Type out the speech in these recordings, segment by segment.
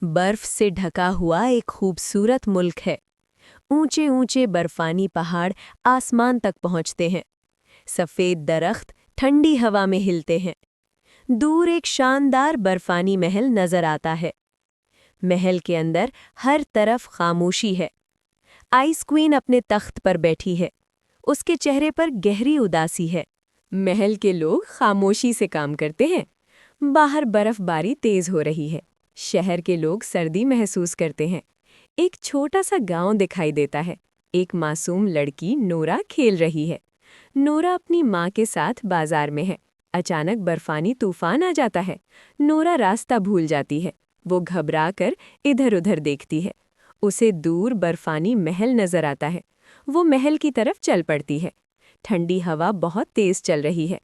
बर्फ से ढका हुआ एक खूबसूरत मुल्क है। ऊंचे ऊंचे बर्फानी पहाड़ आसमान तक पहुंचते हैं। सफ़ेद दरख्त ठंडी हवा में हिलते हैं। दूर एक शानदार बर्फानी महल नजर आता है। महल के अंदर हर तरफ खामोशी है। आइस क्वीन अपने तख्त पर बैठी है। उसके चेहरे पर गहरी उदासी है। महल के लोग खामोशी से काम करते हैं। बाहर बर्फबारी तेज हो रही है। शहर के लोग सर्दी महसूस करते हैं। एक छोटा सा गांव दिखाई देता है। एक मासूम लड़की नोरा खेल रही है। नोरा अपनी माँ के साथ बाजार में है। अचानक बर्फानी तूफान आ जाता है। नोरा रास्ता भूल जाती है। वो घबराकर इधर-उधर देखती है। उसे दूर बर्फानी महल नजर आता है। वो महल की तरफ चल पड़ती है। ठंडी हवा बहुत तेज चल रही है।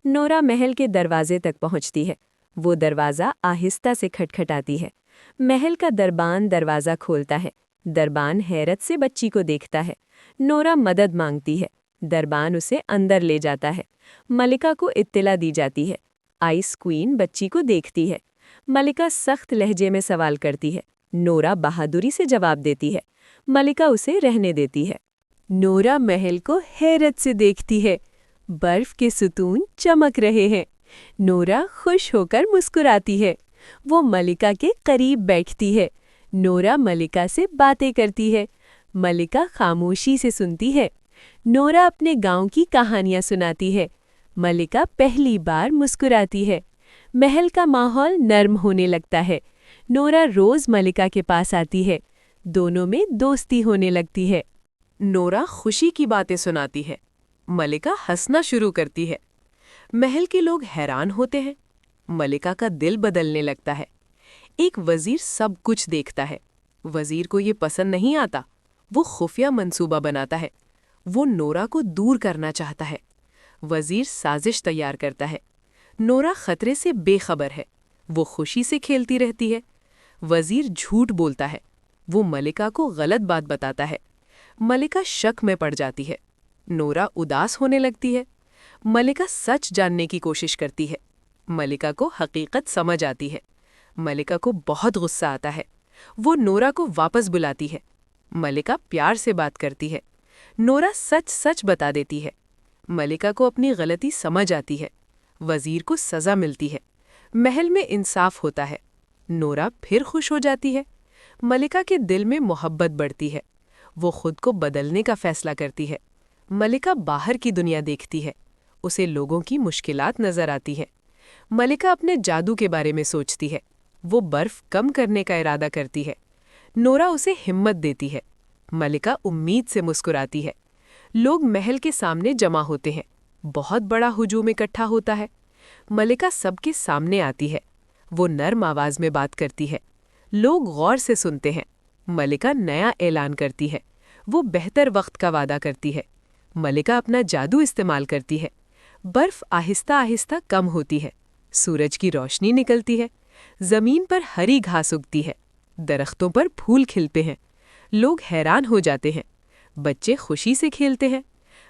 नोरा महल के दरवाजे तक पहुंचती है। वो दरवाज़ा आहिस्ता से खटखटाती है। महल का दरबान दरवाज़ा खोलता है। दरबान हैरत से बच्ची को देखता है। नोरा मदद मांगती है। दरबान उसे अंदर ले जाता है। मलिका को इत्तला दी जाती है। आइस क्वीन बच्ची को देखती है। मलिका सख्त लहजे में सवाल करती है। नोरा बहादुरी से जवाब देती है। मलिका उसे रहने देती है। नोरा महल को हैरत से देखती है। बर्फ के सुतून चमक रहे हैं। नोरा खुश होकर मुस्कुराती है। वो मलिका के करीब बैठती है। नोरा मलिका से बातें करती है। मलिका खामोशी से सुनती है। नोरा अपने गांव की कहानियां सुनाती है। मलिका पहली बार मुस्कुराती है। महल का माहौल नर्म होने लगता है। नोरा रोज मलिका के पास आती है। दोनों में दोस्ती होने लगती है। नोरा खुशी की बातें सुनाती है। मलिका हंसना शुरू करती है। महल के लोग हैरान होते हैं। मलिका का दिल बदलने लगता है। एक वजीर सब कुछ देखता है। वजीर को ये पसंद नहीं आता। वो खुफिया मंसूबा बनाता है। वो नोरा को दूर करना चाहता है। वजीर साजिश तैयार करता है। नोरा खतरे से बेखबर है। वो खुशी से खेलती रहती है। वजीर झूठ बोलता है। वो मलिका को गलत बात बताता है। मलिका शक में पड़ जाती है। नोरा उदास होने लगती है। मलिका सच जानने की कोशिश करती है। मलिका को हकीकत समझ आती है। मलिका को बहुत गुस्सा आता है। वो नोरा को वापस बुलाती है। मलिका प्यार से बात करती है। नोरा सच सच बता देती है। मलिका को अपनी गलती समझ आती है। वजीर को सज़ा मिलती है। महल में इंसाफ होता है। नोरा फिर खुश हो जाती है। मलिका के दिल में मोहब्बत बढ़ती है। वो खुद को बदलने का फैसला करती है। मलिका बाहर की दुनिया देखती है। उसे लोगों की मुश्किलात नजर आती है। मलिका अपने जादू के बारे में सोचती है। वो बर्फ कम करने का इरादा करती है। नोरा उसे हिम्मत देती है। मलिका उम्मीद से मुस्कुराती है। लोग महल के सामने जमा होते हैं। बहुत बड़ा हुजूम इकट्ठा होता है। मलिका सबके सामने आती है। वो नर्म आवाज में बात करती है। लोग गौर से सुनते हैं। मलिका नया ऐलान करती है। वो बेहतर वक्त का वादा करती है। मलिका अपना जादू इस्तेमाल करती है। बर्फ आहिस्ता आहिस्ता कम होती है। सूरज की रोशनी निकलती है। जमीन पर हरी घास उगती है। दरख्तों पर फूल खिलते हैं। लोग हैरान हो जाते हैं। बच्चे खुशी से खेलते हैं।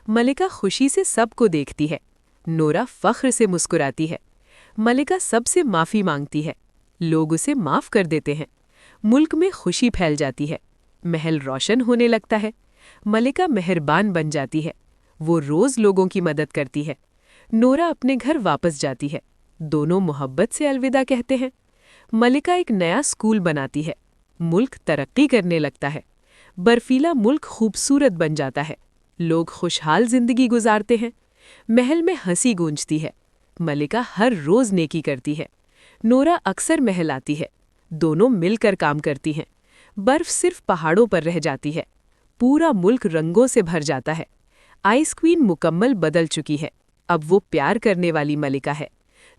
मलिका खुशी से सबको देखती है। नोरा फख्र से मुस्कुराती है। मलिका सबसे माफ़ी मांगती है। लोग उसे माफ़ कर देते हैं। मुल्क में खुशी फैल जाती है। महल रोशन होने लगता है। मलिका मेहरबान बन जाती है। वो रोज़ लोगों की मदद करती है। नोरा अपने घर वापस जाती है। दोनों मोहब्बत से अलविदा कहते हैं। मलिका एक नया स्कूल बनाती है। मुल्क तरक्की करने लगता है। बर्फीला मुल्क खूबसूरत बन जाता है। लोग खुशहाल जिंदगी गुजारते हैं। महल में हंसी गूंजती है। मलिका हर रोज़ नेकी करती है। नोरा अक्सर महल आती है। दोनों मिलकर काम करती हैं। बर्फ सिर्फ पहाड़ों पर रह जाती है। पूरा मुल्क रंगों से भर जाता है। आइस क्वीन मुकम्मल बदल चुकी है। अब वो प्यार करने वाली मलिका है।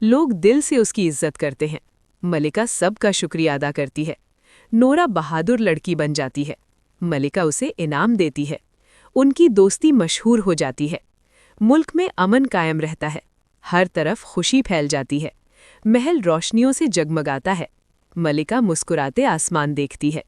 लोग दिल से उसकी इज्जत करते हैं। मलिका सबका शुक्रिया अदा करती है। नोरा बहादुर लड़की बन जाती है। मलिका उसे इनाम देती है। उनकी दोस्ती मशहूर हो जाती है। मुल्क में अमन कायम रहता है। हर तरफ खुशी फैल जाती है। महल रोशनियों से जगमगाता है। मलिका मुस्कुराते आसमान देखती है।